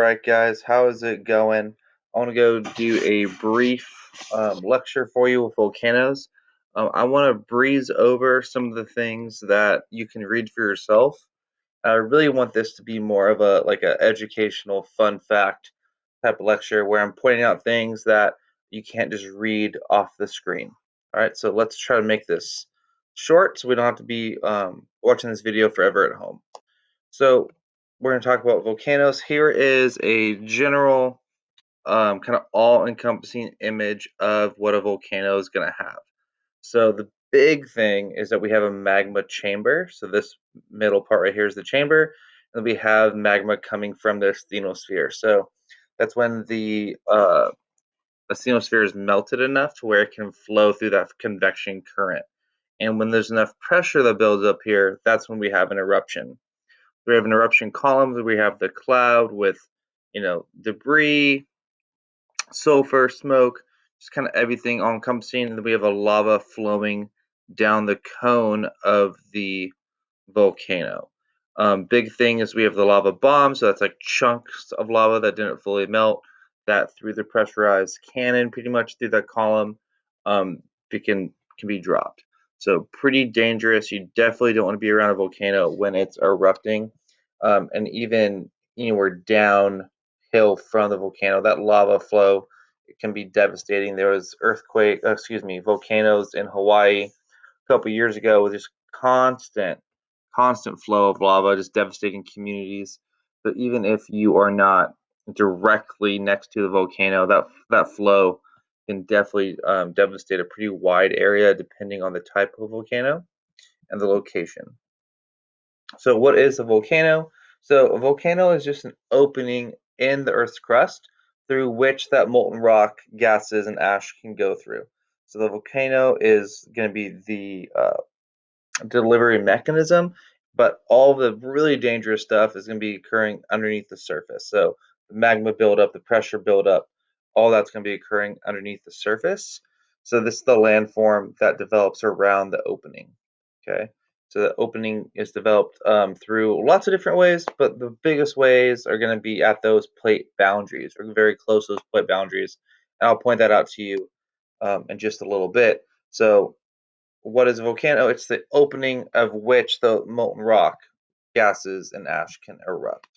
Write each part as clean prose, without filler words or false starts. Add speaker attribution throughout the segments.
Speaker 1: right, guys, how is it going? I want to go do a brief lecture for you with volcanoes. I want to breeze over some of the things that you can read for yourself. I really want this to be more of a educational fun fact type of lecture where I'm pointing out things that you can't just read off the screen. All right, so let's try to make this short so we don't have to be watching this video forever at home. So we're going to talk about volcanoes. Here is a general kind of all-encompassing image of what a volcano is going to have. So the big thing is that we have a magma chamber. So this middle part right here is the chamber, and we have magma coming from the asthenosphere. So that's when the asthenosphere is melted enough to where it can flow through that convection current. And when there's enough pressure that builds up here, that's when we have an eruption. We have an eruption column. We have the cloud with, debris, sulfur, smoke, just kind of everything all encompassing. And then we have a lava flowing down the cone of the volcano. Big thing is we have the lava bomb, so that's like chunks of lava that didn't fully melt. That through the pressurized cannon, pretty much through that column, it can be dropped. So pretty dangerous. You definitely don't want to be around a volcano when it's erupting, and even anywhere downhill from the volcano, that lava flow it can be devastating. There was volcanoes in Hawaii a couple years ago with just constant flow of lava, just devastating communities. But even if you are not directly next to the volcano, that flow can definitely devastate a pretty wide area depending on the type of volcano and the location. So what is a volcano? So a volcano is just an opening in the Earth's crust through which that molten rock, gases, and ash can go through. So the volcano is going to be the delivery mechanism, but all the really dangerous stuff is going to be occurring underneath the surface. So the magma buildup, the pressure buildup, all that's going to be occurring underneath the surface. So this is the landform that develops around the opening. Okay, so the opening is developed through lots of different ways, but the biggest ways are going to be at those plate boundaries, or very close to those plate boundaries. And I'll point that out to you in just a little bit. So what is a volcano? It's the opening of which the molten rock, gases, and ash can erupt.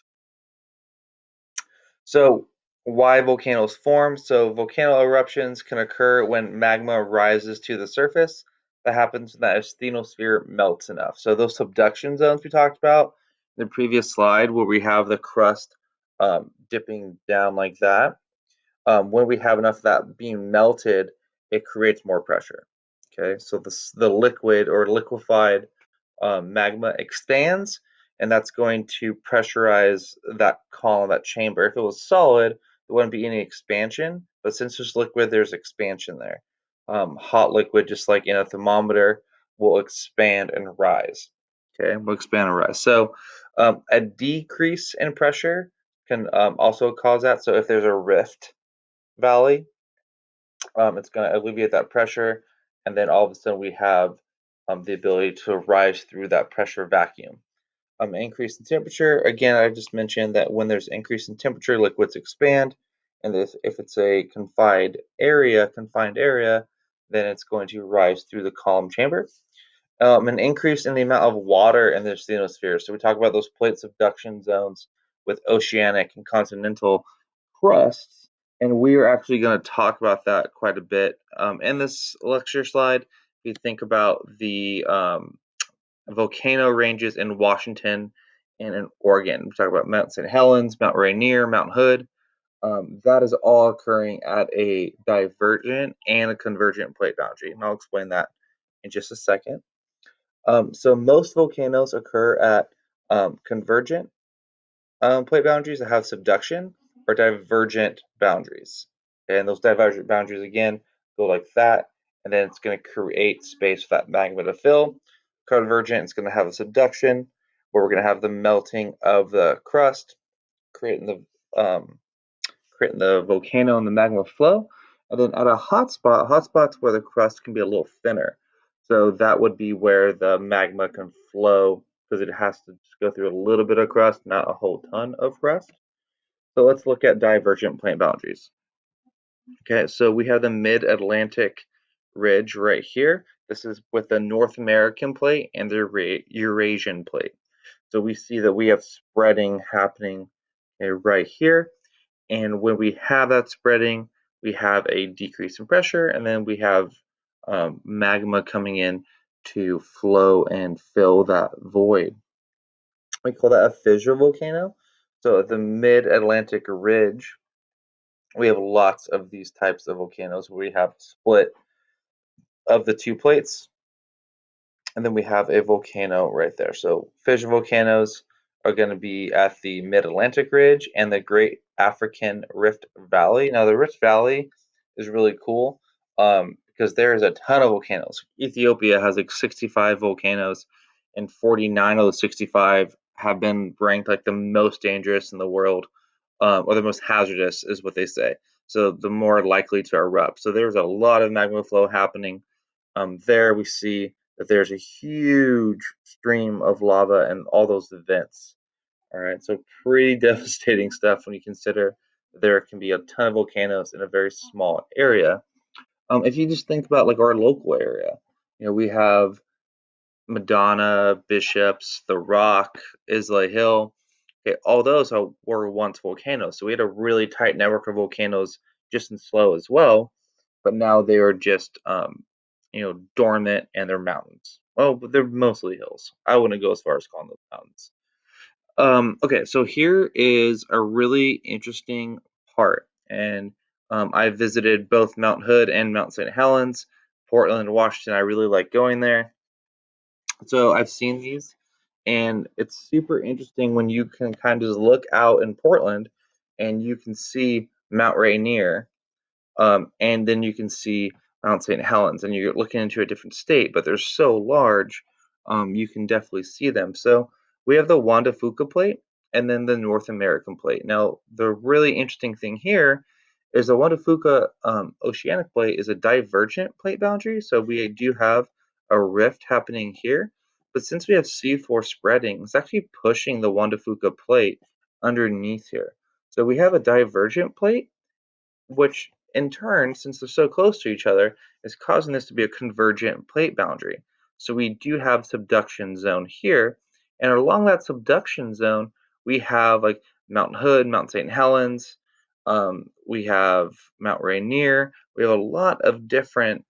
Speaker 1: So, why volcanoes form? So, volcano eruptions can occur when magma rises to the surface. That happens when that asthenosphere melts enough. So, those subduction zones we talked about in the previous slide, where we have the crust dipping down like that, when we have enough of that being melted, it creates more pressure. Okay, so the liquid or liquefied magma expands, and that's going to pressurize that column, that chamber. If it was solid, there wouldn't be any expansion, but since there's liquid, there's expansion there. Hot liquid, just like in a thermometer, will expand and rise. Okay, will expand and rise. So a decrease in pressure can also cause that. So if there's a rift valley, it's going to alleviate that pressure, and then all of a sudden we have the ability to rise through that pressure vacuum. Increase in temperature, again, I just mentioned that when there's increase in temperature, liquids expand, and if it's a confined area, then it's going to rise through the column chamber. An increase in the amount of water in the asthenosphere. So we talk about those plate subduction zones with oceanic and continental crusts, and we are actually going to talk about that quite a bit in this lecture slide. If you think about the volcano ranges in Washington and in Oregon, we talk about Mount St. Helens, Mount Rainier, Mount Hood. That is all occurring at a divergent and a convergent plate boundary, and I'll explain that in just a second. So most volcanoes occur at convergent plate boundaries that have subduction or divergent boundaries. And those divergent boundaries, again, go like that, and then it's going to create space for that magma to fill. Convergent is going to have a subduction, where we're going to have the melting of the crust, creating the volcano and the magma flow. And then at a hotspot's where the crust can be a little thinner. So that would be where the magma can flow because it has to just go through a little bit of crust, not a whole ton of crust. So let's look at divergent plate boundaries. Okay, so we have the Mid-Atlantic Ridge right here. This is with the North American plate and the Eurasian plate. So we see that we have spreading happening right here. And when we have that spreading, we have a decrease in pressure, and then we have magma coming in to flow and fill that void. We call that a fissure volcano. So at the Mid-Atlantic Ridge, we have lots of these types of volcanoes where we have split of the two plates, and then we have a volcano right there. So fissure volcanoes are going to be at the Mid-Atlantic Ridge and the Great African Rift Valley. Now, the Rift Valley is really cool because there is a ton of volcanoes. Ethiopia has like 65 volcanoes, and 49 of those 65 have been ranked like the most dangerous in the world, or the most hazardous, is what they say. So the more likely to erupt. So there's a lot of magma flow happening there. We see that there's a huge stream of lava and all those vents. All right, so pretty devastating stuff when you consider that there can be a ton of volcanoes in a very small area. If you just think about like our local area, we have Madonna, Bishops, The Rock, Isla Hill. Okay, all those were once volcanoes. So we had a really tight network of volcanoes just in Slough as well, but now they are just dormant and they're mountains. Well, but they're mostly hills. I wouldn't go as far as calling those mountains. Okay, so here is a really interesting part, and I visited both Mount Hood and Mount St. Helens, Portland, Washington. I really like going there. So I've seen these, and it's super interesting when you can kind of just look out in Portland and you can see Mount Rainier, and then you can see Mount St. Helens, and you're looking into a different state, but they're so large, you can definitely see them. So we have the Juan de Fuca plate and then the North American plate. Now, the really interesting thing here is the Juan de Fuca oceanic plate is a divergent plate boundary. So we do have a rift happening here. But since we have C4 spreading, it's actually pushing the Juan de Fuca plate underneath here. So we have a divergent plate, which in turn, since they're so close to each other, is causing this to be a convergent plate boundary. So we do have subduction zone here, and along that subduction zone, we have like Mount Hood, Mount St. Helens, we have Mount Rainier. We have a lot of different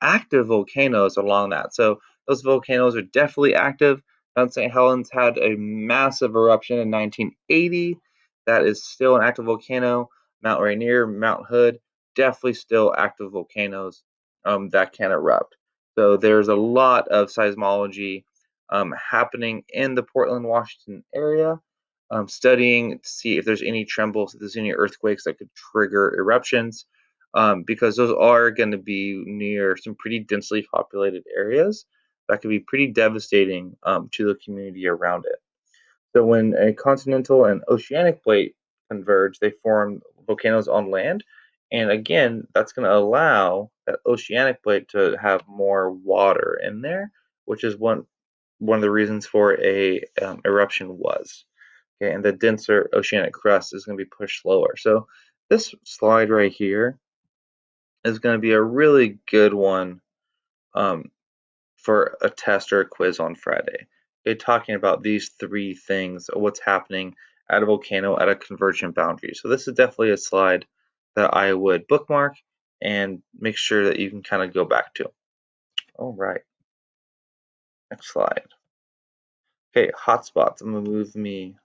Speaker 1: active volcanoes along that. So those volcanoes are definitely active. Mount St. Helens had a massive eruption in 1980. That is still an active volcano. Mount Rainier, Mount Hood, definitely still active volcanoes that can erupt. So there's a lot of seismology happening in the Portland, Washington area, studying to see if there's any trembles, if there's any earthquakes that could trigger eruptions, because those are going to be near some pretty densely populated areas that could be pretty devastating to the community around it. So when a continental and oceanic plate converge, they form volcanoes on land. And again, that's going to allow that oceanic plate to have more water in there, which is one of the reasons for a eruption was. Okay, and the denser oceanic crust is going to be pushed lower. So this slide right here is going to be a really good one um, for a test or a quiz on Friday. Okay, talking about these three things, what's happening at a volcano at a convergent boundary. So this is definitely a slide that I would bookmark and make sure that you can kind of go back to. All right, next slide. Okay, hotspots. I'm gonna move me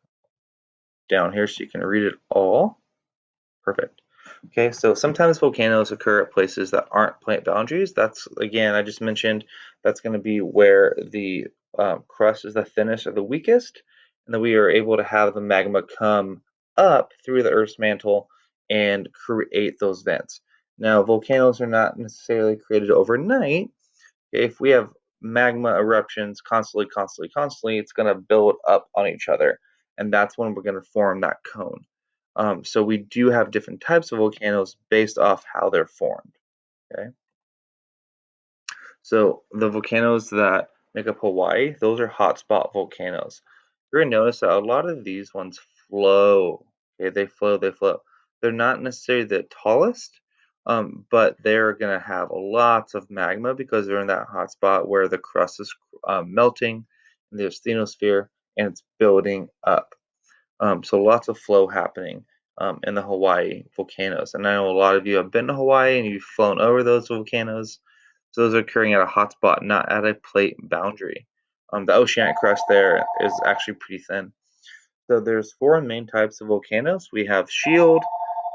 Speaker 1: down here so you can read it all. Perfect. Okay, so sometimes volcanoes occur at places that aren't plate boundaries. That's, again, I just mentioned, that's going to be where the crust is the thinnest or the weakest, and then we are able to have the magma come up through the Earth's mantle and create those vents. Now, volcanoes are not necessarily created overnight. If we have magma eruptions constantly, it's going to build up on each other, and that's when we're going to form that cone. So we do have different types of volcanoes based off how they're formed. Okay, so the volcanoes that make up Hawaii, those are hotspot volcanoes. You're gonna notice that a lot of these ones flow. Okay, they flow, they flow. They're not necessarily the tallest, but they're gonna have lots of magma because they're in that hot spot where the crust is melting in the asthenosphere and it's building up. So lots of flow happening in the Hawaii volcanoes. And I know a lot of you have been to Hawaii and you've flown over those volcanoes. So those are occurring at a hot spot, not at a plate boundary. The oceanic crust there is actually pretty thin. So there's four main types of volcanoes. We have shield,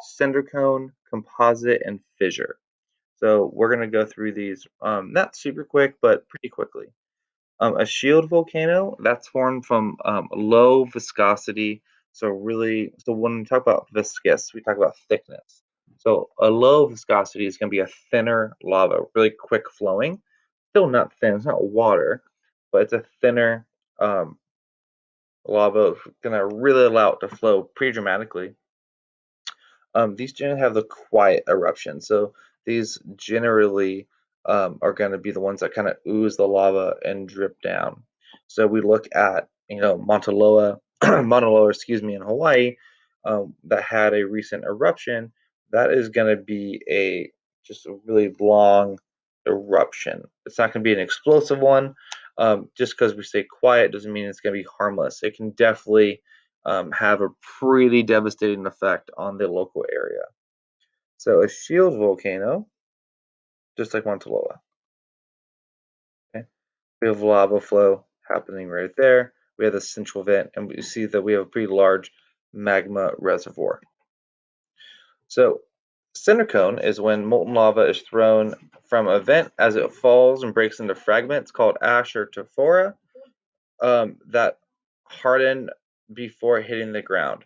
Speaker 1: cinder cone, composite, and fissure. So we're going to go through these not super quick, but pretty quickly. A shield volcano that's formed from low viscosity. So when we talk about viscous, we talk about thickness. So a low viscosity is going to be a thinner lava, really quick flowing. Still not thin, it's not water, but it's a thinner lava, going to really allow it to flow pretty dramatically. These generally have the quiet eruption, so these generally are going to be the ones that kind of ooze the lava and drip down. So we look at, Mauna Loa, Mauna Loa, excuse me, in Hawaii, that had a recent eruption. That is going to be just a really long eruption. It's not going to be an explosive one. Just because we say quiet doesn't mean it's going to be harmless. It can definitely have a pretty devastating effect on the local area. So a shield volcano, just like Montalloa. Okay? We have lava flow happening right there. We have the central vent, and we see that we have a pretty large magma reservoir. So cinder cone is when molten lava is thrown from a vent as it falls and breaks into fragments called ash or tephra that harden before hitting the ground.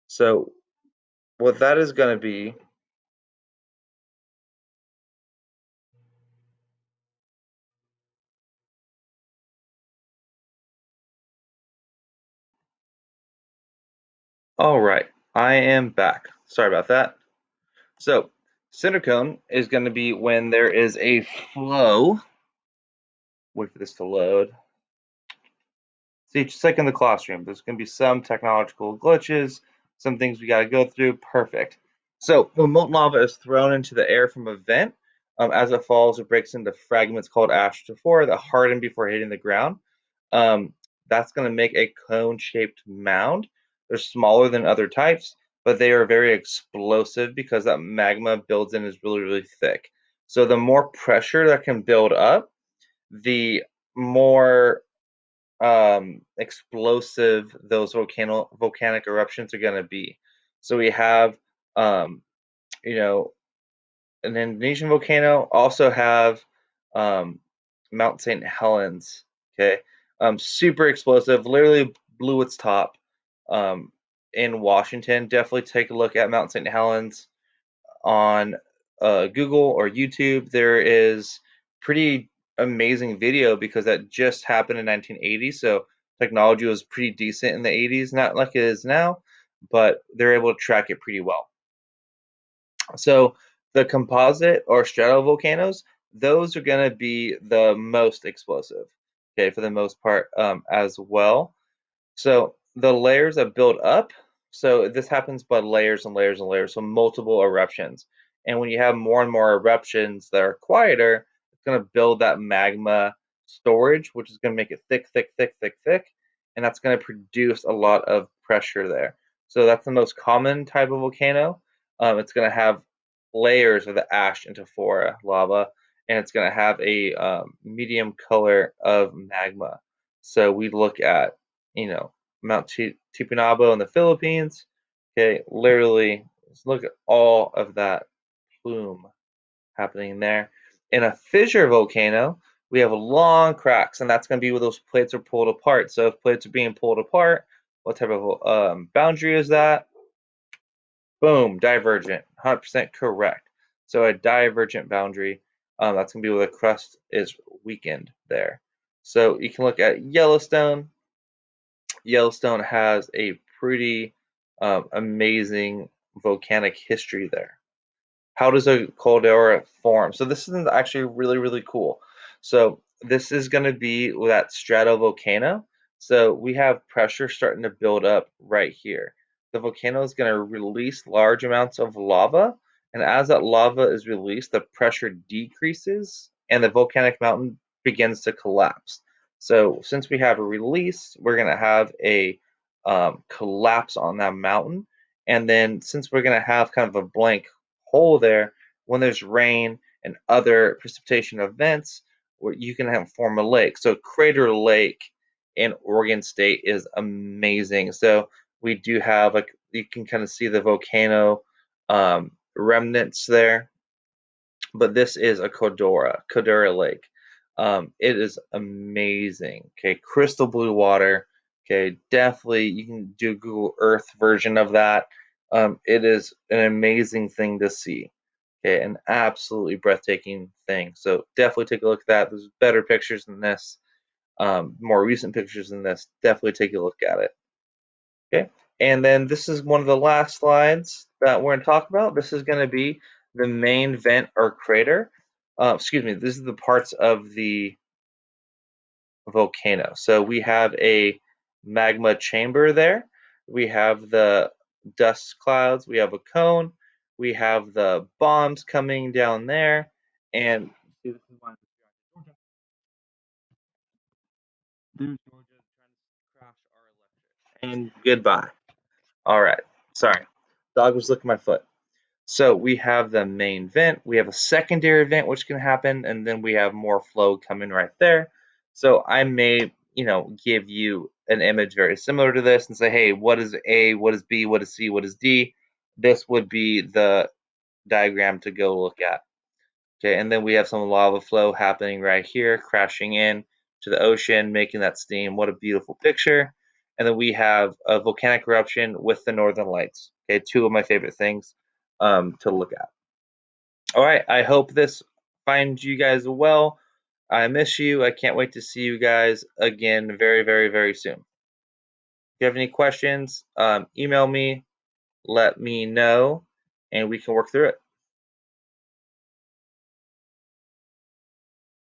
Speaker 1: So what that is going to be. All right, I am back. Sorry about that. So, cinder cone is going to be when there is a flow. Wait for this to load. See, just like in the classroom, there's going to be some technological glitches, some things we got to go through. Perfect. So, when molten lava is thrown into the air from a vent, as it falls, it breaks into fragments called ash tephra that harden before hitting the ground. Um, that's going to make a cone-shaped mound. They're smaller than other types, but they are very explosive because that magma builds in is really, really thick. So the more pressure that can build up, the more explosive those volcanic eruptions are going to be. So we have, um, you know, an Indonesian volcano, also have um, Mount St. Helens. Okay, super explosive, literally blew its top um, in Washington. Definitely take a look at Mount St. Helens on Google or YouTube. There is pretty amazing video because that just happened in 1980. So technology was pretty decent in the 80s, not like it is now, but they're able to track it pretty well. So the composite or stratovolcanoes, those are going to be the most explosive, okay, for the most part as well. So the layers that build up, so this happens by layers and layers and layers, so multiple eruptions. And when you have more and more eruptions that are quieter, it's going to build that magma storage, which is going to make it thick, thick, thick, thick, thick. And that's going to produce a lot of pressure there. So that's the most common type of volcano. It's going to have layers of the ash and tephra lava, and it's going to have a medium color of magma. So we look at, Mount Tipunabo in the Philippines. Okay, literally, just look at all of that plume happening there. In a fissure volcano, we have long cracks, and that's going to be where those plates are pulled apart. So if plates are being pulled apart, what type of boundary is that? Boom, divergent, 100% correct. So a divergent boundary, that's going to be where the crust is weakened there. So you can look at Yellowstone. Yellowstone has a pretty amazing volcanic history there. How does a caldera form? So this is actually really, really cool. So this is going to be that stratovolcano. So we have pressure starting to build up right here. the volcano is going to release large amounts of lava. And as that lava is released, the pressure decreases and the volcanic mountain begins to collapse. So, since we have a release, we're going to have a collapse on that mountain. And then, since we're going to have kind of a blank hole there, when there's rain and other precipitation events, where you can have form a lake. So, Crater Lake in Oregon State is amazing. So, we do have like you can kind of see the volcano remnants there, but this is a Codora Lake. It is amazing. Okay, crystal blue water. Okay, definitely you can do Google Earth version of that. It is an amazing thing to see. Okay, an absolutely breathtaking thing. So definitely take a look at that. There's better pictures than this, more recent pictures than this. Definitely take a look at it. Okay, and then this is one of the last slides that we're going to talk about. This is going to be the main vent or crater. Excuse me, this is the parts of the volcano. So we have a magma chamber there. We have the dust clouds. We have a cone. We have the bombs coming down there. And there's Georgia trying to crash our electric. And goodbye. All right. Sorry. Dog was licking my foot. So we have the main vent, we have a secondary vent which can happen, and then we have more flow coming right there. So I may, give you an image very similar to this and say, hey, what is A, what is B, what is C, what is D? This would be the diagram to go look at. Okay, and then we have some lava flow happening right here, crashing in to the ocean, making that steam. What a beautiful picture. And then we have a volcanic eruption with the northern lights. Okay, two of my favorite things to look at. All right, I hope this finds you guys well. I miss you. I can't wait to see you guys again very, very, very soon. If you have any questions, email me, let me know, and we can work through it.